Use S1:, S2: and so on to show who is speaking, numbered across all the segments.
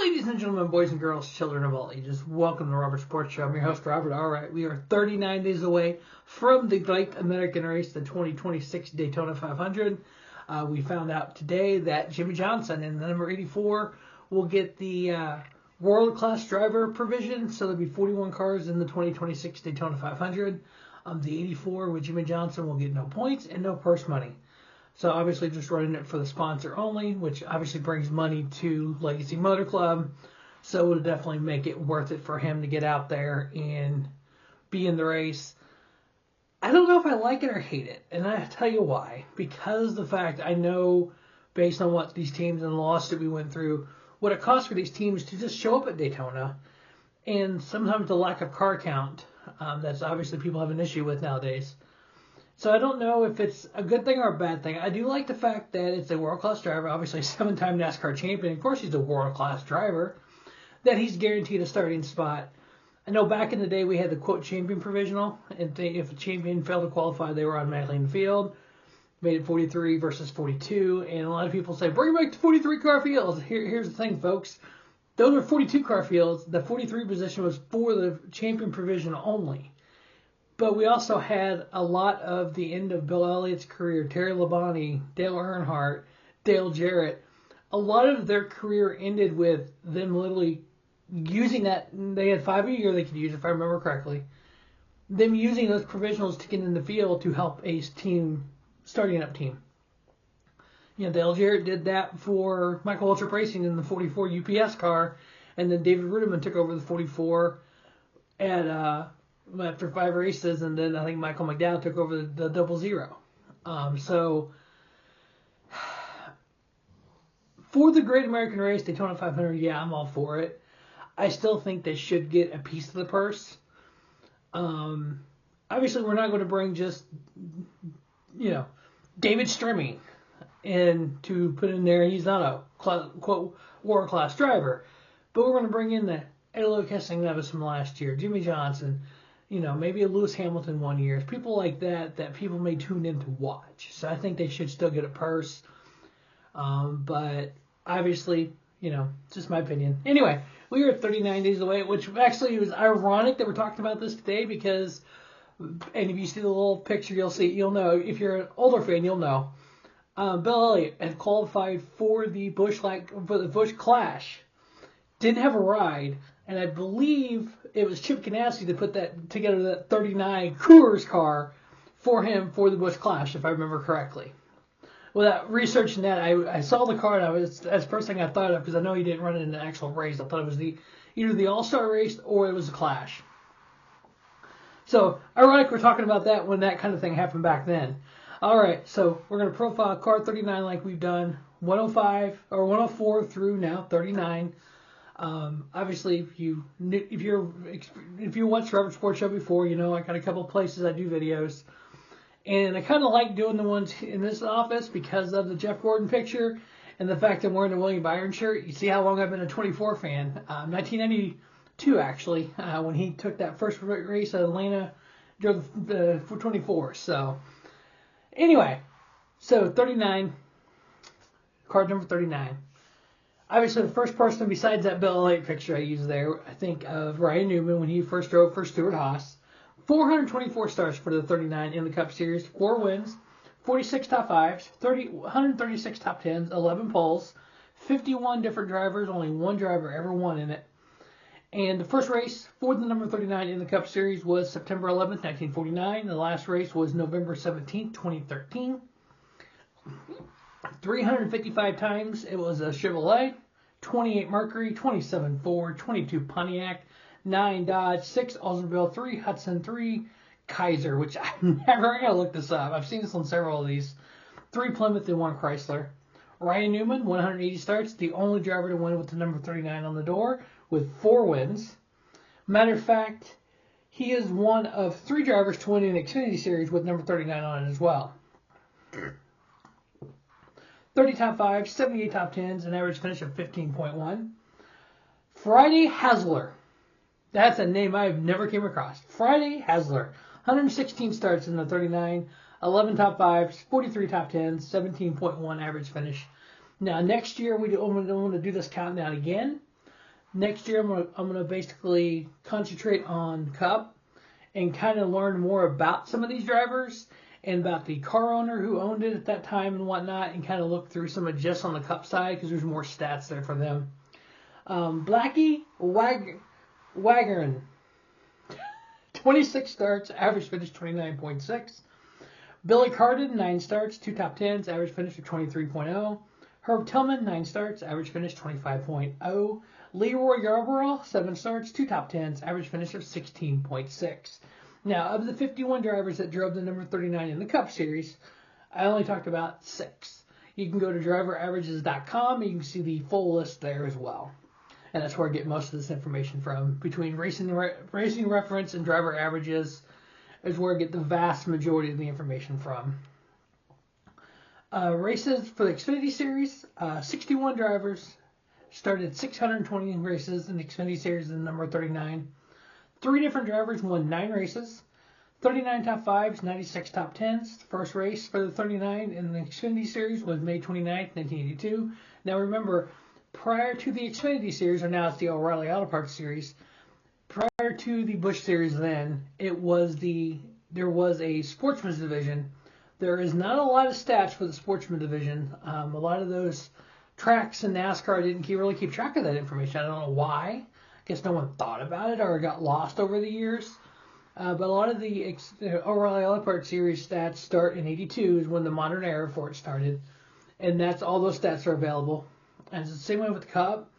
S1: Ladies and gentlemen, boys and girls, children of all ages, welcome to the Robert Sports Show. I'm your host, Robert. All right, we are 39 days away from the great American race, the 2026 Daytona 500. We found out today that Jimmie Johnson in the number 84 will get the world-class driver provision, so there'll be 41 cars in the 2026 Daytona 500. The 84 with Jimmie Johnson will get no points and no purse money. So obviously just running it for the sponsor only, which obviously brings money to Legacy Motor Club. So it'll definitely make it worth it for him to get out there and be in the race. I don't know if I like it or hate it. And I'll tell you why. Because the fact I know, based on what these teams and the lawsuit we went through, what it costs for these teams to just show up at Daytona. And sometimes the lack of car count. That's obviously people have an issue with nowadays. So I don't know if it's a good thing or a bad thing. I do like the fact that it's a world-class driver, obviously a 7-time NASCAR champion. Of course he's a world-class driver, that he's guaranteed a starting spot. I know back in the day we had the, quote, champion provisional. And if a champion failed to qualify, they were automatically in the field. Made it 43 versus 42. And a lot of people say, bring back to 43-car fields. Here's the thing, folks. Those are 42-car fields. The 43 position was for the champion provision only. But we also had a lot of the end of Bill Elliott's career, Terry Labonte, Dale Earnhardt, Dale Jarrett. A lot of their career ended with them literally using that. They had 5 a year they could use, if I remember correctly. Them using those provisionals to get in the field to help a team, starting up team. You know, Dale Jarrett did that for Michael Waltrip Racing in the 44 UPS car, and then David Rudiman took over the 44 at after 5 races, and then I think Michael McDowell took over the 00. So for the Great American Race, Daytona 500, yeah, I'm all for it. I still think they should get a piece of the purse. Obviously, we're not going to bring just, David Strimming in to put in there. He's not a, quote, world-class driver. But we're going to bring in the Eloy Castellanos from last year, Jimmie Johnson, maybe a Lewis Hamilton one year. People like that people may tune in to watch. So I think they should still get a purse. But obviously, it's just my opinion. Anyway, we are 39 days away, which actually was ironic that we're talking about this today because, and if you see the little picture, you'll know. If you're an older fan, you'll know. Bill Elliott had qualified for the Busch Clash. Didn't have a ride, and I believe it was Chip Ganassi that put that together, that 39 Coors car for him for the Busch Clash, if I remember correctly. Without researching that, I saw the car, and that's the first thing I thought of, because I know he didn't run it in the actual race. I thought it was either the All-Star race or it was the Clash. So, ironic we're talking about that when that kind of thing happened back then. All right, so we're going to profile car 39 like we've done 105 or 104 through now 39. Obviously, if you watched Robert Sports Show before, I got a couple places I do videos, and I kind of like doing the ones in this office because of the Jeff Gordon picture and the fact I'm wearing a William Byron shirt. You see how long I've been a 24 fan. 1992 actually, when he took that first race at Atlanta, drove the 24. So anyway, so 39, card number 39. Obviously, the first person besides that Bill Elliott picture I used there, I think of Ryan Newman when he first drove for Stuart Haas. 424 starts for the 39 in the Cup Series, 4 wins, 46 top 5s, 136 top 10s, 11 poles, 51 different drivers, only one driver ever won in it. And the first race for the number 39 in the Cup Series was September 11th, 1949. The last race was November 17th, 2013. 355 times it was a Chevrolet, 28 Mercury, 27 Ford, 22 Pontiac, 9 Dodge, 6 Oldsmobile, 3 Hudson, 3 Kaiser, which I'm never going to look this up. I've seen this on several of these. 3 Plymouth and 1 Chrysler. Ryan Newman, 180 starts, the only driver to win with the number 39 on the door with 4 wins. Matter of fact, he is one of 3 drivers to win an Xfinity Series with number 39 on it as well. 30 top 5s, 78 top 10s, an average finish of 15.1. Friday Hasler. That's a name I've never came across. Friday Hasler. 116 starts in the 39, 11 top 5s, 43 top 10s, 17.1 average finish. Now, next year, we want to do this countdown again. Next year, I'm gonna basically concentrate on Cup and kind of learn more about some of these drivers and about the car owner who owned it at that time and whatnot, and kind of look through some of just on the Cup side because there's more stats there for them. Blackie Waggerin, 26 starts, average finish 29.6. Billy Carden, 9 starts, 2 top 10s, average finish of 23.0. Herb Tillman, 9 starts, average finish 25.0. Leroy Yarborough, 7 starts, 2 top 10s, average finish of 16.6. Now, of the 51 drivers that drove the number 39 in the Cup Series, I only talked about 6. You can go to driveraverages.com and you can see the full list there as well. And that's where I get most of this information from. Between Racing Reference and Driver Averages is where I get the vast majority of the information from. Races for the Xfinity Series, 61 drivers started 620 races in the Xfinity Series in the number 39. 3 different drivers won 9 races, 39 top 5s, 96 top 10s. The first race for the 39 in the Xfinity Series was May 29th, 1982. Now remember, prior to the Xfinity Series, or now it's the O'Reilly Auto Parts Series, prior to the Busch Series then, there was a Sportsman's Division. There is not a lot of stats for the Sportsman Division. A lot of those tracks in NASCAR didn't really keep track of that information. I don't know why. I guess no one thought about it or got lost over the years. But a lot of the O'Reilly Auto Parts Series stats start in 82 is when the modern era for it started. And that's all those stats are available. And it's the same way with the Cup.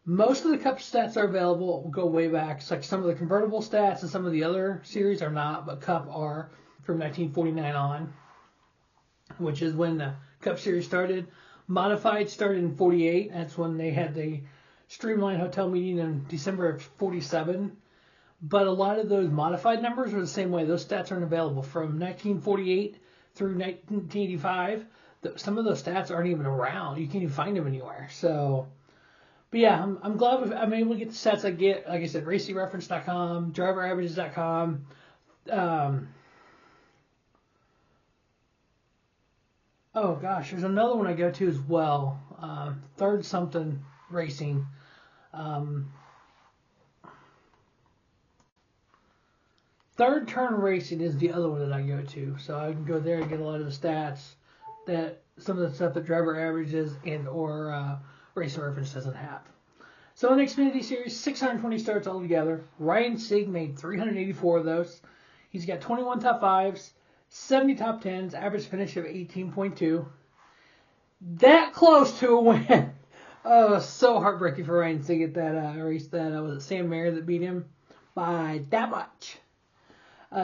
S1: Most of the Cup stats are available, go way back. It's like some of the convertible stats and some of the other series are not, but Cup are from 1949 on, which is when the Cup Series started. Modified started in 48. That's when they had the Streamline Hotel meeting in December of 47. But a lot of those modified numbers are the same way. Those stats aren't available from 1948 through 1985. Some of those stats aren't even around. You can't even find them anywhere. So, but yeah, I'm glad I'm able to get the stats I get. Like I said, racingreference.com, driveraverages.com. Oh gosh, there's another one I go to as well. Third something racing. Third Turn Racing is the other one that I go to. So I can go there and get a lot of the stats that some of the stuff that Driver Averages and or Racing Reference doesn't have. So in the Xfinity Series, 620 starts altogether. Ryan Sieg made 384 of those. He's got 21 top 5s, 70 top 10s, average finish of 18.2. That close to a win. Oh, so heartbreaking for Ryan Sieg at that race. That was it Sam Mayer that beat him by that much.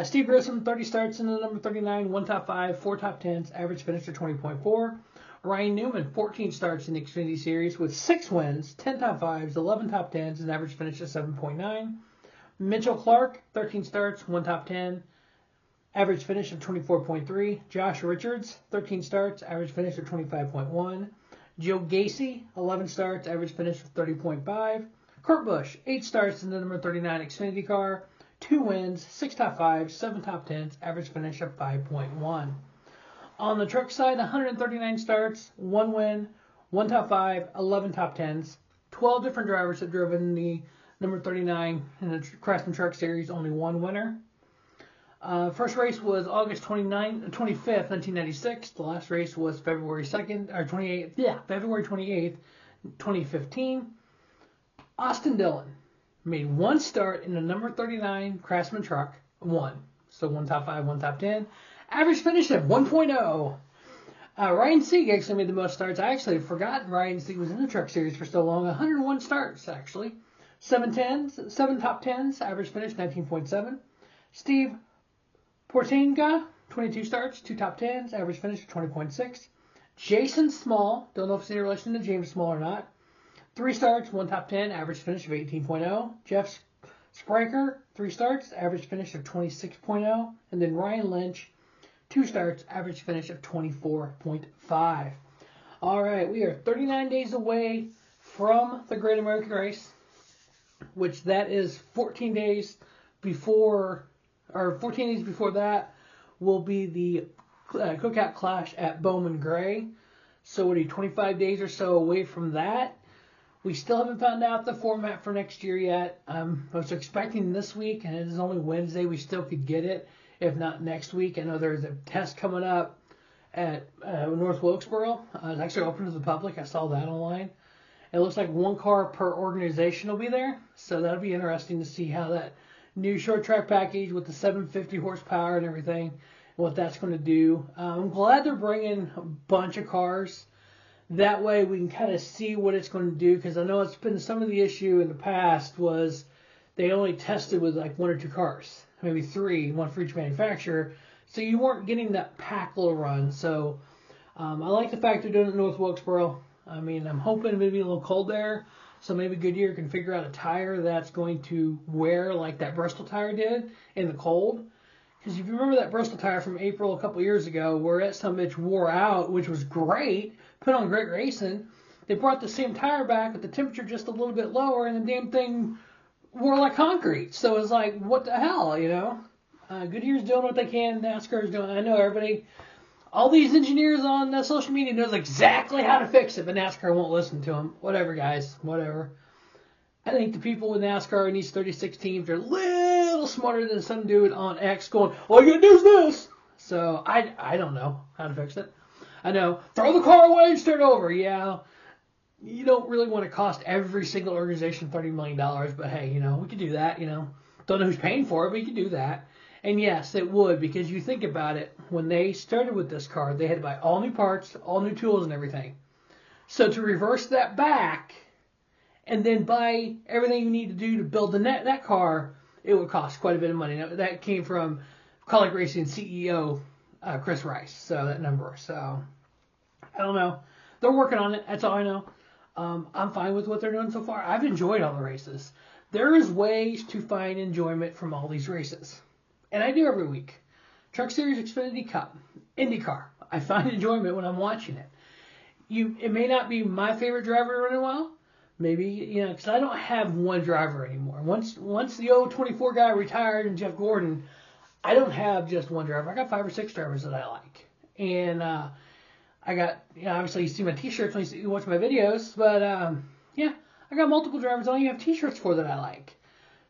S1: Steve Grissom, 30 starts in the number 39, 1 top 5, 4 top 10s, average finish of 20.4. Ryan Newman, 14 starts in the Xfinity Series with 6 wins, 10 top 5s, 11 top 10s, and average finish of 7.9. Mitchell Clark, 13 starts, 1 top 10, average finish of 24.3. Josh Richards, 13 starts, average finish of 25.1. Joe Gacy, 11 starts, average finish of 30.5. Kurt Busch, 8 starts in the number 39 Xfinity car, 2 wins, 6 top 5s, 7 top 10s, average finish of 5.1. On the truck side, 139 starts, 1 win, 1 top 5, 11 top 10s, 12 different drivers have driven the number 39 in the Craftsman Truck Series, only 1 winner. First race was August 25th, 1996. The last race was February 28th, 2015. Austin Dillon made 1 start in the number 39 Craftsman truck, 1. So 1 top 5, 1 top 10. Average finish of 1.0. Ryan Sieg actually made the most starts. I actually had forgotten Ryan Sieg was in the truck series for so long. 101 starts, actually. 7 top 10s, average finish 19.7. Steve Portinga, 22 starts, 2 top 10s, average finish of 20.6. Jason Small, don't know if it's any relation to James Small or not. 3 starts, 1 top 10, average finish of 18.0. Jeff Spriker, 3 starts, average finish of 26.0. And then Ryan Lynch, 2 starts, average finish of 24.5. All right, we are 39 days away from the Great American Race, which that is 14 days before, or 14 days before that will be the Cookout Clash at Bowman Gray. So we're 25 days or so away from that. We still haven't found out the format for next year yet. I was expecting this week, and it is only Wednesday. We still could get it, if not next week. I know there's a test coming up at North Wilkesboro. It's actually open to the public. I saw that online. It looks like one car per organization will be there, so that'll be interesting to see how that new short track package with the 750 horsepower and everything, what that's going to do. I'm glad they're bringing a bunch of cars. That way we can kind of see what it's going to do, because I know it's been some of the issue in the past was they only tested with like 1 or 2 cars, maybe 3, one for each manufacturer, so you weren't getting that pack little run. So I like the fact they're doing it in North Wilkesboro. I mean, I'm hoping it may be a little cold there, so maybe Goodyear can figure out a tire that's going to wear like that Bristol tire did in the cold. Because if you remember that Bristol tire from April a couple years ago, where that some bitch wore out, which was great, put on great racing, they brought the same tire back with the temperature just a little bit lower, and the damn thing wore like concrete. So it's like, what the hell, you know? Goodyear's doing what they can, NASCAR's doing. I know everybody, all these engineers on social media knows exactly how to fix it, but NASCAR won't listen to them. Whatever, guys, whatever. I think the people with NASCAR in these 36 teams are a little smarter than some dude on X going, all you gotta do is this. So I don't know how to fix it. I know, throw the car away and start over. Yeah, you don't really want to cost every single organization $30 million, but hey, you know, we could do that, you know. Don't know who's paying for it, but you could do that. And yes, it would, because you think about it, when they started with this car, they had to buy all new parts, all new tools and everything. So to reverse that back and then buy everything you need to do to build that car, it would cost quite a bit of money. Now, that came from College Racing CEO Chris Rice, so that number. So I don't know. They're working on it. That's all I know. I'm fine with what they're doing so far. I've enjoyed all the races. There is ways to find enjoyment from all these races. And I do every week. Truck Series, Xfinity Cup, IndyCar. I find enjoyment when I'm watching it. It may not be my favorite driver running well. Maybe, you know, because I don't have one driver anymore. Once the old 24 guy retired and Jeff Gordon, I don't have just one driver. I got 5 or 6 drivers that I like. And I got, you know, obviously you see my t-shirts when you watch my videos. But, yeah, I got multiple drivers I only have t-shirts for that I like.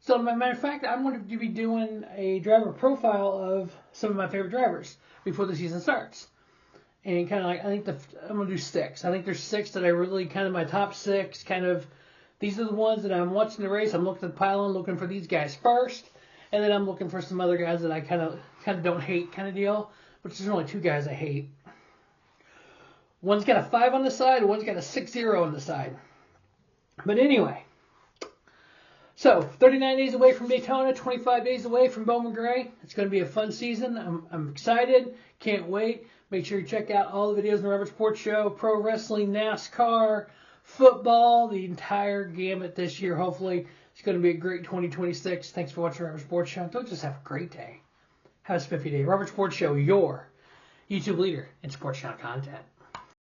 S1: So, as a matter of fact, I'm going to be doing a driver profile of some of my favorite drivers before the season starts. And kind of like, I think I'm going to do 6. I think there's 6 that I really, kind of my top 6, kind of, these are the ones that I'm watching the race. I'm looking at the pylon, looking for these guys first. And then I'm looking for some other guys that I kind of don't hate kind of deal. But there's only 2 guys I hate. One's got a 5 on the side, and one's got a 6-0 on the side. But anyway. So, 39 days away from Daytona, 25 days away from Bowman Gray. It's going to be a fun season. I'm excited. Can't wait. Make sure you check out all the videos on the Robert Sports Show, pro wrestling, NASCAR, football, the entire gamut this year. Hopefully, it's going to be a great 2026. Thanks for watching Robert Sports Show. Don't just have a great day. Have a spiffy day. Robert Sports Show, your YouTube leader in sports channel content.